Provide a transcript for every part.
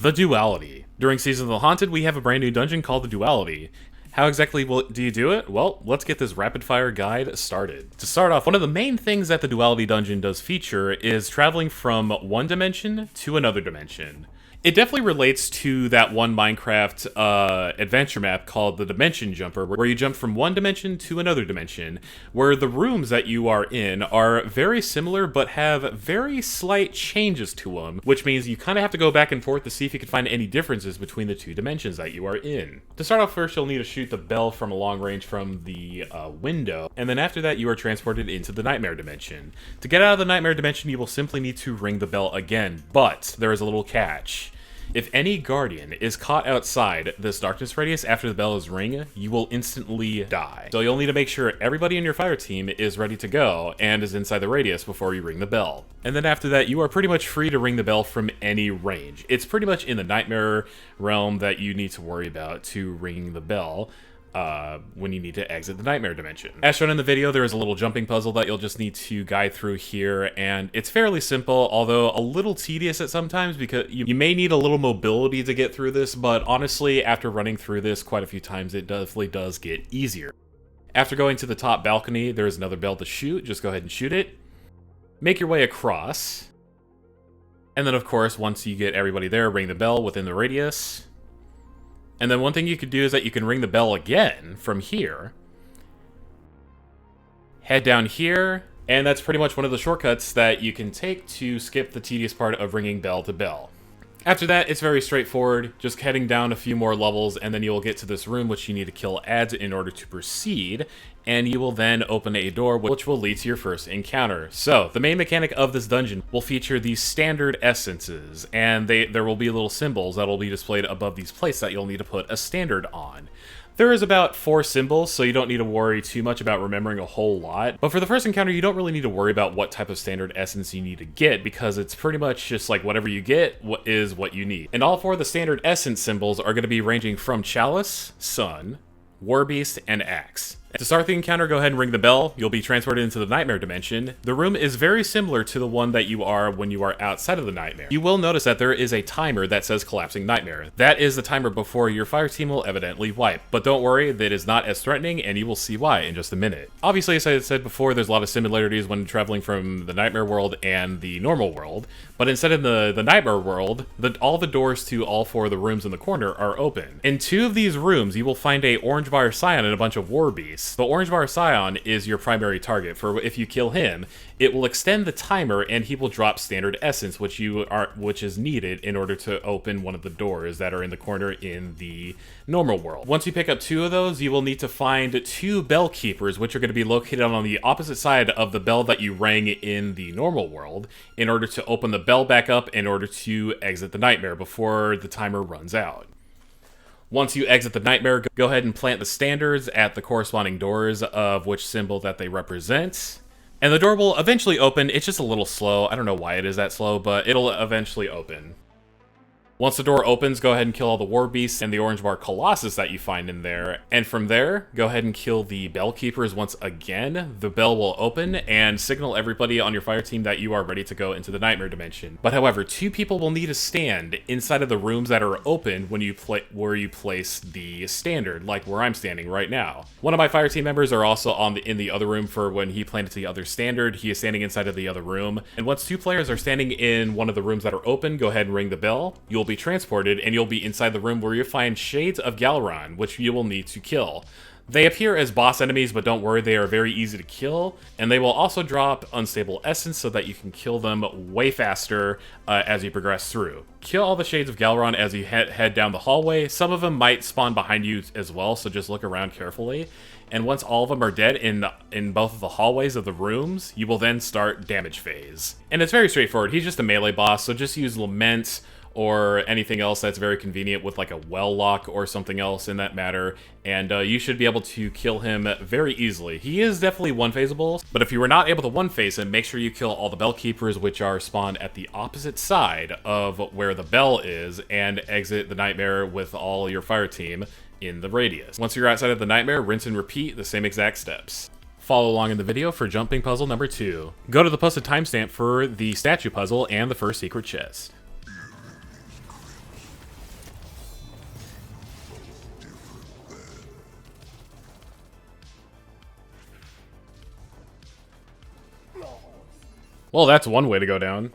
The Duality. During Season of the Haunted, we have a brand new dungeon called the Duality. How exactly do you do it? Well, let's get this rapid-fire guide started. To start off, one of the main things that the Duality dungeon does feature is traveling from one dimension to another dimension. It definitely relates to that one Minecraft adventure map called the Dimension Jumper, where you jump from one dimension to another dimension, where the rooms that you are in are very similar but have very slight changes to them, which means you kind of have to go back and forth to see if you can find any differences between the two dimensions that you are in. To start off first, you'll need to shoot the bell from a long range from the window, and then after that you are transported into the Nightmare Dimension. To get out of the Nightmare Dimension, you will simply need to ring the bell again, but there is a little catch. If any guardian is caught outside this darkness radius after the bell is ring, you will instantly die. So you'll need to make sure everybody in your fire team is ready to go and is inside the radius before you ring the bell. And then after that, you are pretty much free to ring the bell from any range. It's pretty much in the nightmare realm that you need to worry about to ring the bell when you need to exit the Nightmare Dimension. As shown in the video, there is a little jumping puzzle that you'll just need to guide through here, and it's fairly simple, although a little tedious at sometimes because you may need a little mobility to get through this, but honestly, after running through this quite a few times, it definitely does get easier. After going to the top balcony, there is another bell to shoot. Just go ahead and shoot it. Make your way across. And then, of course, once you get everybody there, ring the bell within the radius. And then one thing you could do is that you can ring the bell again from here. Head down here, and that's pretty much one of the shortcuts that you can take to skip the tedious part of ringing bell to bell. After that, it's very straightforward, just heading down a few more levels, and then you'll get to this room which you need to kill ads in order to proceed, and you will then open a door which will lead to your first encounter. So, the main mechanic of this dungeon will feature these standard essences, and there will be little symbols that will be displayed above these plates that you'll need to put a standard on. There is about 4 symbols, so you don't need to worry too much about remembering a whole lot. But for the first encounter, you don't really need to worry about what type of standard essence you need to get, because it's pretty much just like whatever you get is what you need. And all 4 of the standard essence symbols are going to be ranging from Chalice, Sun, Warbeast, and Axe. To start the encounter, go ahead and ring the bell. You'll be transported into the Nightmare Dimension. The room is very similar to the one that you are when you are outside of the Nightmare. You will notice that there is a timer that says Collapsing Nightmare. That is the timer before your fire team will evidently wipe. But don't worry, that is not as threatening, and you will see why in just a minute. Obviously, as I said before, there's a lot of similarities when traveling from the Nightmare world and the normal world. But instead of the Nightmare world, all the doors to all 4 of the rooms in the corner are open. In 2 of these rooms, you will find a Orange Bar Scion and a bunch of Warbeasts. The Orange Bar Scion is your primary target, for if you kill him, it will extend the timer and he will drop standard essence, which is needed in order to open one of the doors that are in the corner in the normal world. Once you pick up 2 of those, you will need to find 2 bell keepers, which are going to be located on the opposite side of the bell that you rang in the normal world, in order to open the bell back up in order to exit the nightmare before the timer runs out. Once you exit the nightmare, go ahead and plant the standards at the corresponding doors of which symbol that they represent. And the door will eventually open. It's just a little slow. I don't know why it is that slow, but it'll eventually open. Once the door opens, go ahead and kill all the Warbeasts and the Orange Bar Colossus that you find in there. And from there, go ahead and kill the Bell Keepers once again. The bell will open and signal everybody on your fire team that you are ready to go into the Nightmare Dimension. But however, 2 people will need to stand inside of the rooms that are open when where you place the standard, like where I'm standing right now. One of my fire team members are also in the other room for when he planted the other standard. He is standing inside of the other room. And once 2 players are standing in one of the rooms that are open, go ahead and ring the bell. You'll be transported, and you'll be inside the room where you'll find Shades of Galron, which you will need to kill. They appear as boss enemies, but don't worry, they are very easy to kill, and they will also drop Unstable Essence so that you can kill them way faster as you progress through. Kill all the Shades of Galron as you head down the hallway. Some of them might spawn behind you as well, so just look around carefully. And once all of them are dead in both of the hallways of the rooms, you will then start damage phase. And it's very straightforward. He's just a melee boss, so just use Lament or anything else that's very convenient with like a well lock or something else in that matter, and you should be able to kill him very easily. He is definitely one-phaseable, but if you were not able to one-phase him, make sure you kill all the Bell Keepers, which are spawned at the opposite side of where the bell is, and exit the nightmare with all your fire team in the radius. Once you're outside of the nightmare, rinse and repeat the same exact steps. Follow along in the video for jumping puzzle number 2. Go to the posted timestamp for the statue puzzle and the first secret chest. Well, that's one way to go down.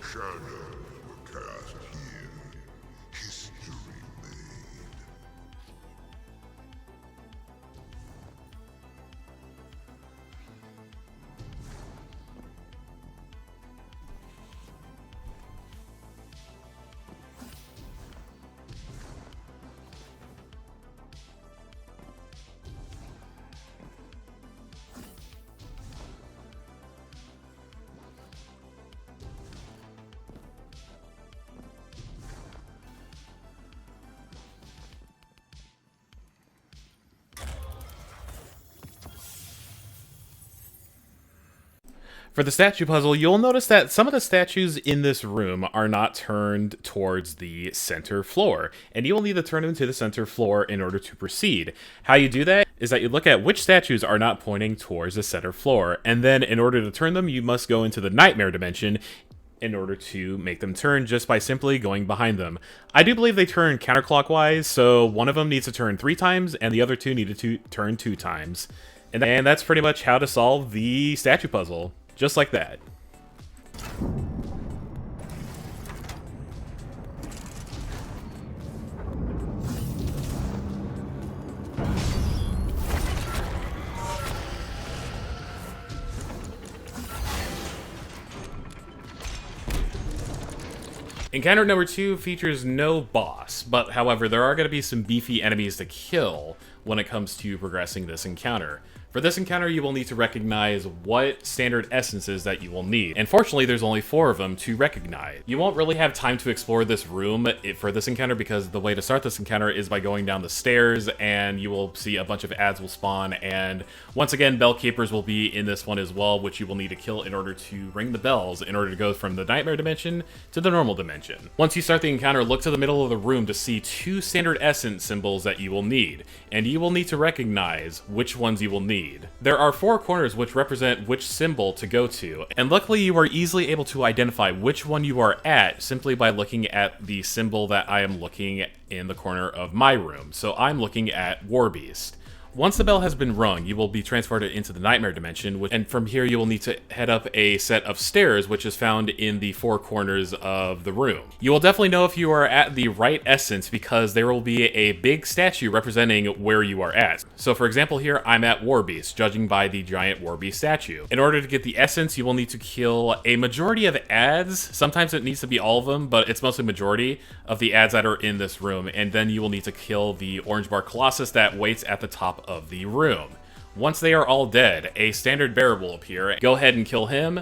Shadow cast here, history made. For the statue puzzle, you'll notice that some of the statues in this room are not turned towards the center floor, and you will need to turn them to the center floor in order to proceed. How you do that is that you look at which statues are not pointing towards the center floor, and then in order to turn them, you must go into the nightmare dimension in order to make them turn just by simply going behind them. I do believe they turn counterclockwise, so one of them needs to turn 3 times, and the other 2 need to turn 2 times. And that's pretty much how to solve the statue puzzle. Just like that. Encounter number 2 features no boss, but however, there are going to be some beefy enemies to kill when it comes to progressing this encounter. For this encounter, you will need to recognize what standard essences that you will need. And fortunately, there's only 4 of them to recognize. You won't really have time to explore this room for this encounter because the way to start this encounter is by going down the stairs, and you will see a bunch of ads will spawn, and once again, bell keepers will be in this one as well, which you will need to kill in order to ring the bells in order to go from the nightmare dimension to the normal dimension. Once you start the encounter, look to the middle of the room to see 2 standard essence symbols that you will need, and you will need to recognize which ones you will need. There are 4 corners which represent which symbol to go to, and luckily you are easily able to identify which one you are at simply by looking at the symbol that I am looking in the corner of my room. So I'm looking at Warbeast. Once the bell has been rung, you will be transported into the nightmare dimension, and from here you will need to head up a set of stairs, which is found in the 4 corners of the room. You will definitely know if you are at the right essence because there will be a big statue representing where you are at. So for example here, I'm at Warbeast, judging by the giant Warbeast statue. In order to get the essence, you will need to kill a majority of ads. Sometimes it needs to be all of them, but it's mostly majority of the ads that are in this room, and then you will need to kill the orange bar colossus that waits at the top of the room. Once they are all dead, a standard bearer will appear. Go ahead and kill him.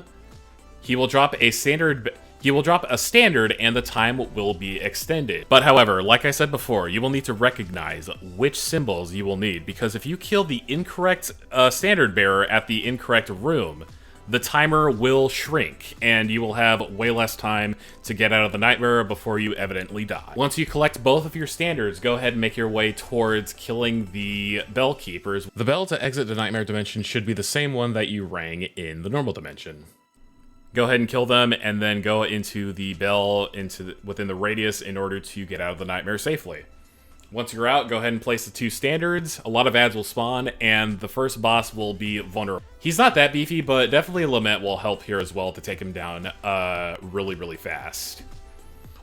He will drop a standard and the time will be extended. But however, like I said before, you will need to recognize which symbols you will need, because if you kill the incorrect standard bearer at the incorrect room, the timer will shrink, and you will have way less time to get out of the nightmare before you evidently die. Once you collect both of your standards, go ahead and make your way towards killing the bell keepers. The bell to exit the nightmare dimension should be the same one that you rang in the normal dimension. Go ahead and kill them, and then go into the bell within the radius in order to get out of the nightmare safely. Once you're out, go ahead and place the 2 standards. A lot of ads will spawn, and the first boss will be vulnerable. He's not that beefy, but definitely Lament will help here as well to take him down really fast.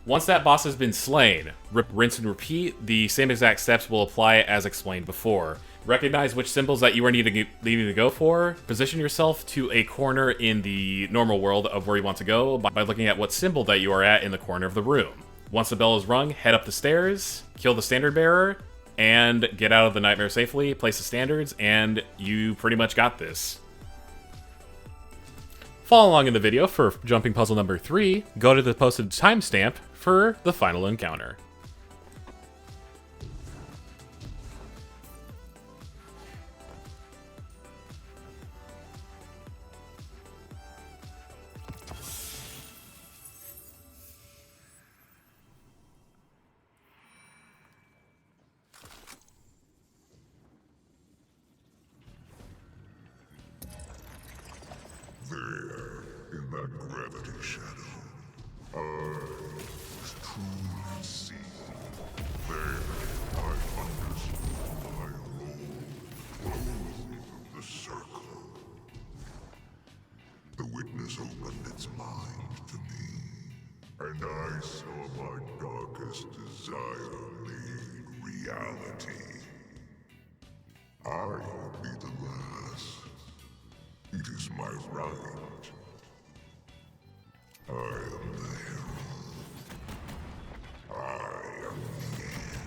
Once that boss has been slain, rinse and repeat. The same exact steps will apply as explained before. Recognize which symbols that you are needing to go for. Position yourself to a corner in the normal world of where you want to go by looking at what symbol that you are at in the corner of the room. Once the bell is rung, head up the stairs, kill the standard bearer, and get out of the nightmare safely, place the standards, and you pretty much got this. Follow along in the video for jumping puzzle number 3. Go to the posted timestamp for the final encounter. There, in that gravity shadow, I was truly seen. There, I understood my role, closing the circle. The witness opened its mind to me, and I saw my darkest desire made reality. I will be the last. It is my right. I am the herald. I am the end.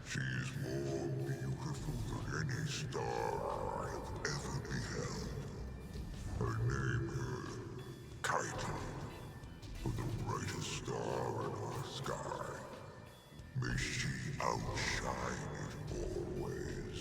She is more beautiful than any star I have ever beheld. I name her Kaito, for the brightest star in our sky. May she outshine it always.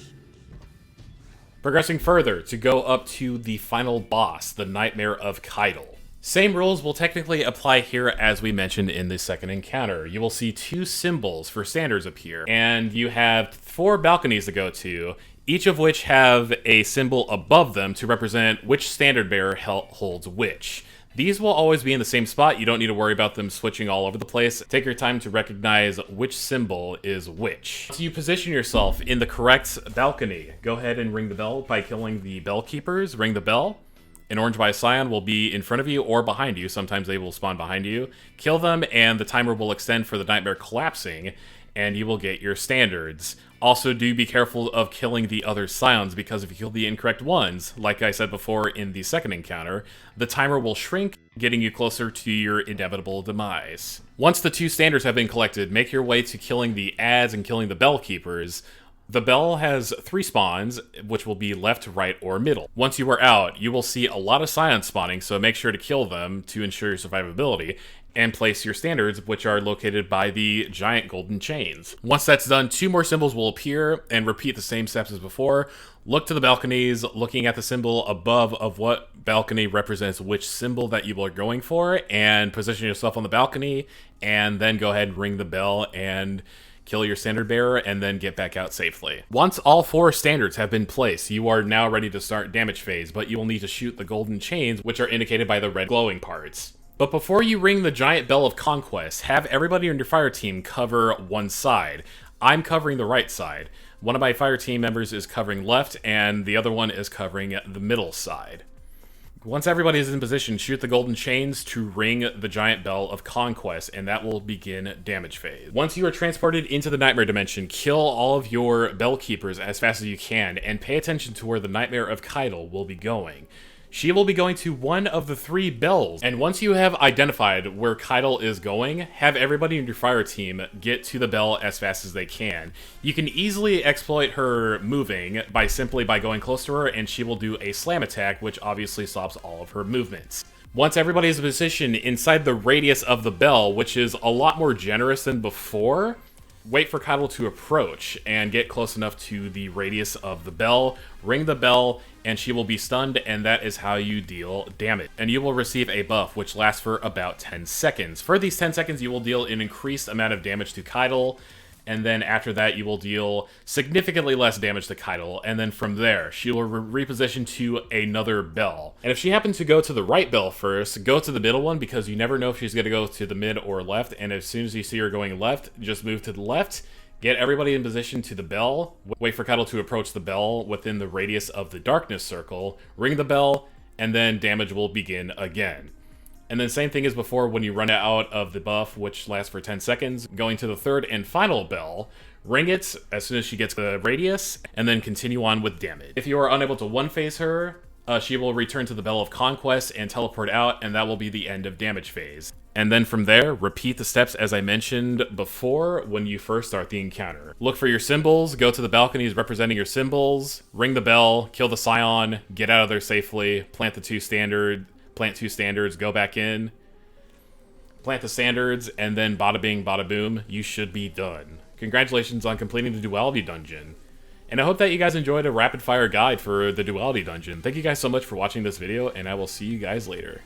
Progressing further to go up to the final boss, the Nightmare of Kaito. Same rules will technically apply here as we mentioned in the second encounter. You will see 2 symbols for standards appear, and you have 4 balconies to go to, each of which have a symbol above them to represent which standard bearer holds which. These will always be in the same spot. You don't need to worry about them switching all over the place. Take your time to recognize which symbol is which. So you position yourself in the correct balcony. Go ahead and ring the bell by killing the bell keepers. Ring the bell. An orange by Scion will be in front of you or behind you. Sometimes they will spawn behind you. Kill them, and the timer will extend for the Nightmare collapsing, and you will get your standards. Also, do be careful of killing the other Scions, because if you kill the incorrect ones, like I said before in the second encounter, the timer will shrink, getting you closer to your inevitable demise. Once the 2 standards have been collected, make your way to killing the ads and killing the bell keepers. The bell has 3 spawns, which will be left, right, or middle. Once you are out, you will see a lot of Scions spawning, so make sure to kill them to ensure your survivability, and place your standards, which are located by the giant golden chains. Once that's done, 2 more symbols will appear, and repeat the same steps as before. Look to the balconies, looking at the symbol above of what balcony represents which symbol that you are going for, and position yourself on the balcony, and then go ahead and ring the bell and kill your standard bearer, and then get back out safely. Once all 4 standards have been placed, you are now ready to start damage phase, but you will need to shoot the golden chains, which are indicated by the red glowing parts. But before you ring the giant bell of conquest, have everybody on your fire team cover one side. I'm covering the right side. One of my fire team members is covering left, and the other one is covering the middle side. Once everybody is in position, shoot the golden chains to ring the giant bell of conquest, and that will begin damage phase. Once you are transported into the nightmare dimension, kill all of your bell keepers as fast as you can, and pay attention to where the Nightmare of Kaito will be going. she will be going to one of the 3 bells. And once you have identified where Keitel is going, have everybody in your fire team get to the bell as fast as they can. You can easily exploit her moving simply by going close to her, and she will do a slam attack, which obviously stops all of her movements. Once everybody is positioned inside the radius of the bell, which is a lot more generous than before, wait for Keitel to approach and get close enough to the radius of the bell, ring the bell, and she will be stunned, and that is how you deal damage. And you will receive a buff, which lasts for about 10 seconds. For these 10 seconds, you will deal an increased amount of damage to Keitel, and then after that, you will deal significantly less damage to Keitel, and then from there, she will reposition to another bell. And if she happens to go to the right bell first, go to the middle one, because you never know if she's going to go to the mid or left, and as soon as you see her going left, just move to the left, get everybody in position to the bell, wait for Keitel to approach the bell within the radius of the darkness circle, ring the bell, and then damage will begin again. And then same thing as before, when you run out of the buff, which lasts for 10 seconds, going to the 3rd and final bell, ring it as soon as she gets the radius, and then continue on with damage. If you are unable to one-phase her, she will return to the Bell of Conquest and teleport out, and that will be the end of damage phase. And then from there, repeat the steps as I mentioned before when you first start the encounter. Look for your symbols, go to the balconies representing your symbols, ring the bell, kill the Scion, get out of there safely, plant 2 standards, go back in, plant the standards, and then bada bing, bada boom, you should be done. Congratulations on completing the Duality dungeon. And I hope that you guys enjoyed a rapid fire guide for the Duality dungeon. Thank you guys so much for watching this video, and I will see you guys later.